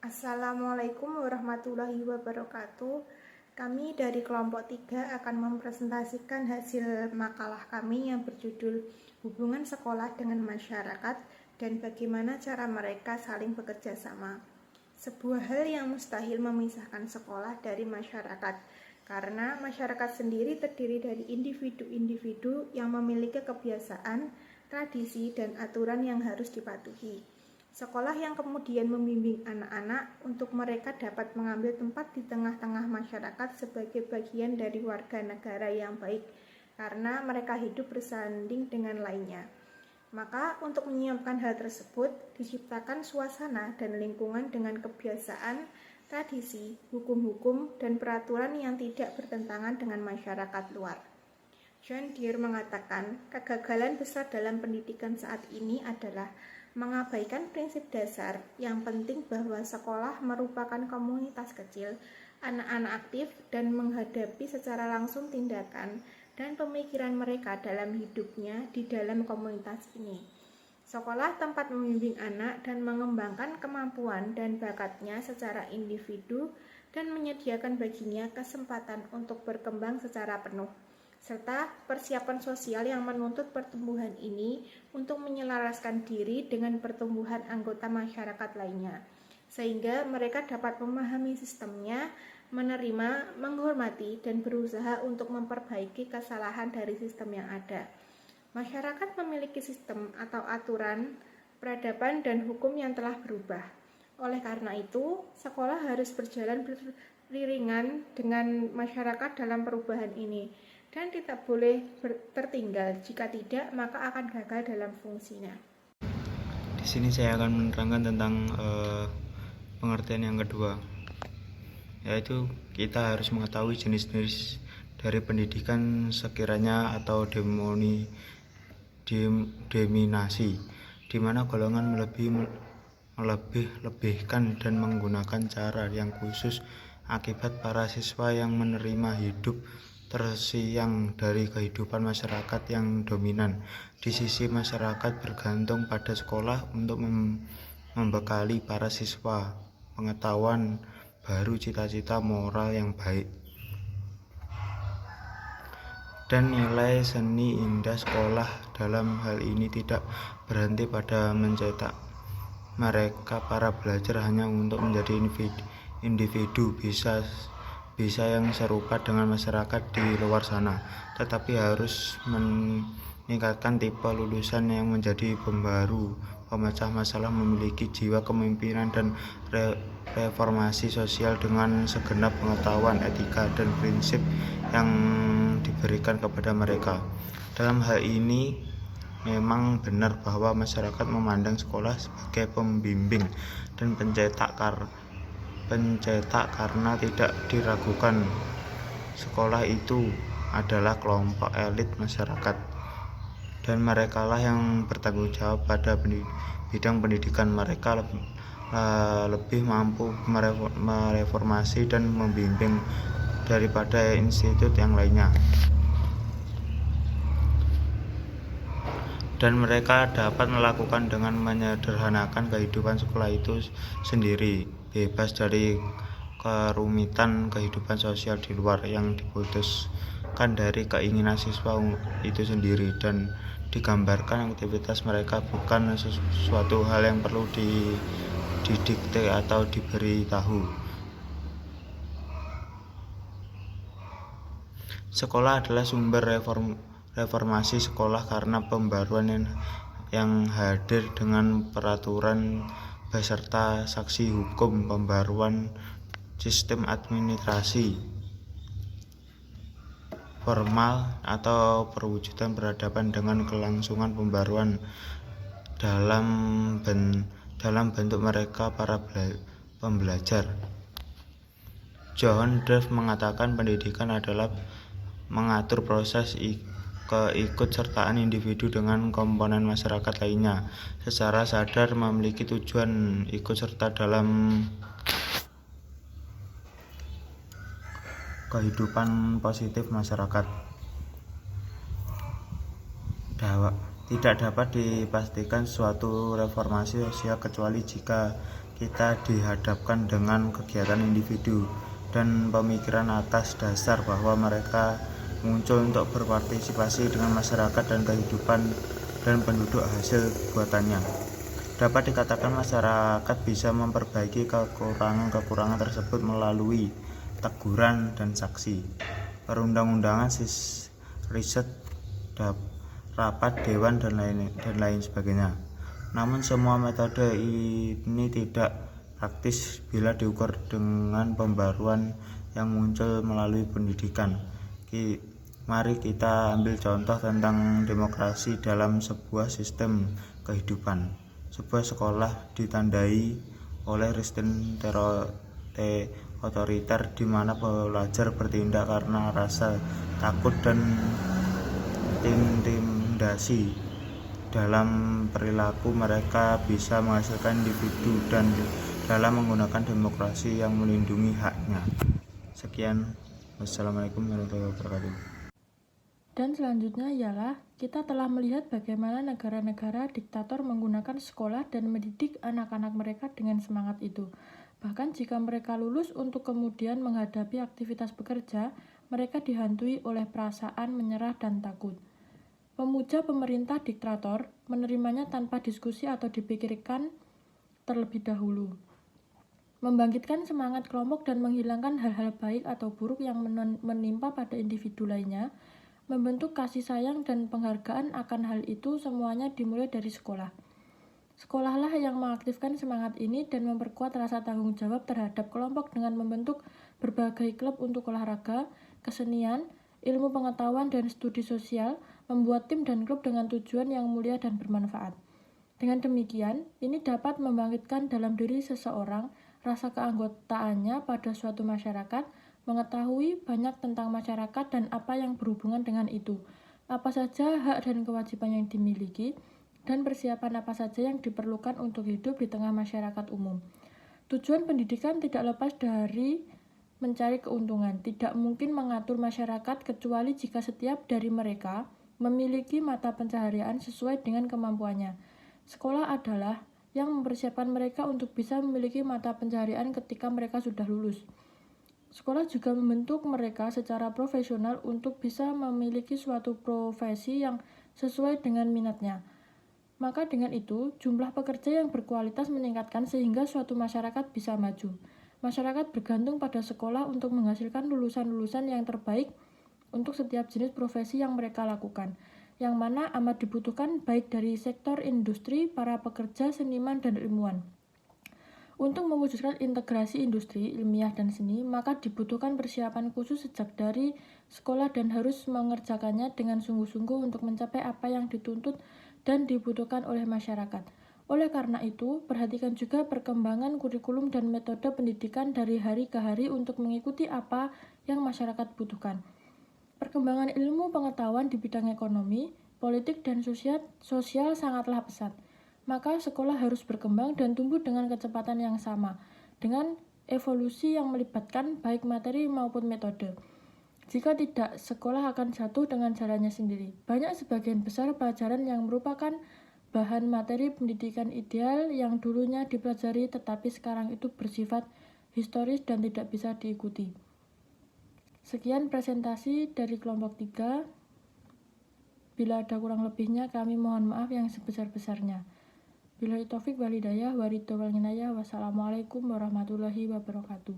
Assalamualaikum warahmatullahi wabarakatuh. Kami dari kelompok 3 akan mempresentasikan hasil makalah kami yang berjudul Hubungan Sekolah dengan Masyarakat dan bagaimana cara mereka saling bekerja sama. Sebuah hal yang mustahil memisahkan sekolah dari masyarakat, karena masyarakat sendiri terdiri dari individu-individu yang memiliki kebiasaan, tradisi, dan aturan yang harus dipatuhi. Sekolah yang kemudian membimbing anak-anak untuk mereka dapat mengambil tempat di tengah-tengah masyarakat sebagai bagian dari warga negara yang baik, karena mereka hidup bersanding dengan lainnya. Maka untuk menyiapkan hal tersebut, diciptakan suasana dan lingkungan dengan kebiasaan, tradisi, hukum-hukum, dan peraturan yang tidak bertentangan dengan masyarakat luar. John Deere mengatakan, kegagalan besar dalam pendidikan saat ini adalah mengabaikan prinsip dasar yang penting bahwa sekolah merupakan komunitas kecil, anak-anak aktif, dan menghadapi secara langsung tindakan dan pemikiran mereka dalam hidupnya di dalam komunitas ini. Sekolah tempat membimbing anak dan mengembangkan kemampuan dan bakatnya secara individu dan menyediakan baginya kesempatan untuk berkembang secara penuh, serta persiapan sosial yang menuntut pertumbuhan ini untuk menyelaraskan diri dengan pertumbuhan anggota masyarakat lainnya, sehingga mereka dapat memahami sistemnya, menerima, menghormati, dan berusaha untuk memperbaiki kesalahan dari sistem yang ada. Masyarakat memiliki sistem atau aturan, peradaban, dan hukum yang telah berubah. Oleh karena itu, sekolah harus berjalan beriringan dengan masyarakat dalam perubahan ini, dan tidak boleh tertinggal. Jika tidak, maka akan gagal dalam fungsinya. Di sini saya akan menerangkan tentang pengertian yang kedua, yaitu kita harus mengetahui jenis-jenis dari pendidikan sekiranya atau dominasi, di mana golongan melebih-lebihkan dan menggunakan cara yang khusus akibat para siswa yang menerima hidup tersiang dari kehidupan masyarakat yang dominan. Di sisi masyarakat bergantung pada sekolah untuk membekali para siswa pengetahuan baru, cita-cita moral yang baik, dan nilai seni indah. Sekolah dalam hal ini tidak berhenti pada mencetak mereka para belajar hanya untuk menjadi individu bisa yang serupa dengan masyarakat di luar sana, tetapi harus meningkatkan tipe lulusan yang menjadi pembaru, pemecah masalah, memiliki jiwa kepemimpinan dan reformasi sosial dengan segenap pengetahuan, etika, dan prinsip yang diberikan kepada mereka. Dalam hal ini memang benar bahwa masyarakat memandang sekolah sebagai pembimbing dan pencetak karena tidak diragukan sekolah itu adalah kelompok elit masyarakat, dan merekalah yang bertanggung jawab pada bidang pendidikan. Mereka lebih mampu mereformasi dan membimbing daripada institut yang lainnya, dan mereka dapat melakukan dengan menyederhanakan kehidupan sekolah itu sendiri, bebas dari kerumitan kehidupan sosial di luar yang diputuskan dari keinginan siswa itu sendiri, dan digambarkan aktivitas mereka bukan sesuatu hal yang perlu didikte atau diberitahu. Sekolah adalah sumber reformasi sekolah karena pembaruan yang hadir dengan peraturan beserta saksi hukum, pembaruan sistem administrasi formal atau perwujudan peradaban dengan kelangsungan pembaruan dalam bentuk mereka para pembelajar. John Deere mengatakan pendidikan adalah mengatur proses keikutsertaan individu dengan komponen masyarakat lainnya secara sadar, memiliki tujuan ikut serta dalam kehidupan positif masyarakat. Tidak dapat dipastikan suatu reformasi sosial kecuali jika kita dihadapkan dengan kegiatan individu dan pemikiran atas dasar bahwa mereka muncul untuk berpartisipasi dengan masyarakat dan kehidupan dan penduduk hasil buatannya. Dapat dikatakan masyarakat bisa memperbaiki kekurangan-kekurangan tersebut melalui teguran dan saksi, perundang-undangan, riset, rapat dewan dan lain sebagainya. Namun semua metode ini tidak praktis bila diukur dengan pembaruan yang muncul melalui pendidikan. Mari kita ambil contoh tentang demokrasi dalam sebuah sistem kehidupan. Sebuah sekolah ditandai oleh sistem otoriter di mana pelajar bertindak karena rasa takut dan intimidasi. Dalam perilaku mereka bisa menghasilkan individu dan dalam menggunakan demokrasi yang melindungi haknya. Sekian, wassalamualaikum warahmatullahi wabarakatuh. Dan selanjutnya ialah kita telah melihat bagaimana negara-negara diktator menggunakan sekolah dan mendidik anak-anak mereka dengan semangat itu. Bahkan jika mereka lulus untuk kemudian menghadapi aktivitas bekerja, mereka dihantui oleh perasaan menyerah dan takut. Pemuja pemerintah diktator menerimanya tanpa diskusi atau dipikirkan terlebih dahulu. Membangkitkan semangat kelompok dan menghilangkan hal-hal baik atau buruk yang menimpa pada individu lainnya, membentuk kasih sayang dan penghargaan akan hal itu semuanya dimulai dari sekolah. Sekolahlah yang mengaktifkan semangat ini dan memperkuat rasa tanggung jawab terhadap kelompok dengan membentuk berbagai klub untuk olahraga, kesenian, ilmu pengetahuan dan studi sosial, membuat tim dan klub dengan tujuan yang mulia dan bermanfaat. Dengan demikian, ini dapat membangkitkan dalam diri seseorang rasa keanggotaannya pada suatu masyarakat, mengetahui banyak tentang masyarakat dan apa yang berhubungan dengan itu, apa saja hak dan kewajiban yang dimiliki, dan persiapan apa saja yang diperlukan untuk hidup di tengah masyarakat umum. Tujuan pendidikan tidak lepas dari mencari keuntungan. Tidak mungkin mengatur masyarakat kecuali jika setiap dari mereka memiliki mata pencaharian sesuai dengan kemampuannya. Sekolah adalah yang mempersiapkan mereka untuk bisa memiliki mata pencaharian ketika mereka sudah lulus. Sekolah juga membentuk mereka secara profesional untuk bisa memiliki suatu profesi yang sesuai dengan minatnya. Maka dengan itu, jumlah pekerja yang berkualitas meningkatkan sehingga suatu masyarakat bisa maju. Masyarakat bergantung pada sekolah untuk menghasilkan lulusan-lulusan yang terbaik untuk setiap jenis profesi yang mereka lakukan, yang mana amat dibutuhkan baik dari sektor industri, para pekerja, seniman, dan ilmuwan. Untuk mewujudkan integrasi industri, ilmiah, dan seni, maka dibutuhkan persiapan khusus sejak dari sekolah dan harus mengerjakannya dengan sungguh-sungguh untuk mencapai apa yang dituntut dan dibutuhkan oleh masyarakat. Oleh karena itu, perhatikan juga perkembangan kurikulum dan metode pendidikan dari hari ke hari untuk mengikuti apa yang masyarakat butuhkan. Perkembangan ilmu pengetahuan di bidang ekonomi, politik, dan sosial sangatlah pesat. Maka sekolah harus berkembang dan tumbuh dengan kecepatan yang sama, dengan evolusi yang melibatkan baik materi maupun metode. Jika tidak, sekolah akan jatuh dengan jalannya sendiri. Banyak sebagian besar pelajaran yang merupakan bahan materi pendidikan ideal yang dulunya dipelajari tetapi sekarang itu bersifat historis dan tidak bisa diikuti. Sekian presentasi dari kelompok 3. Bila ada kurang lebihnya, kami mohon maaf yang sebesar-besarnya. Billahi taufik wal hidayah, waridho wal inayah. Wassalamualaikum warahmatullahi wabarakatuh.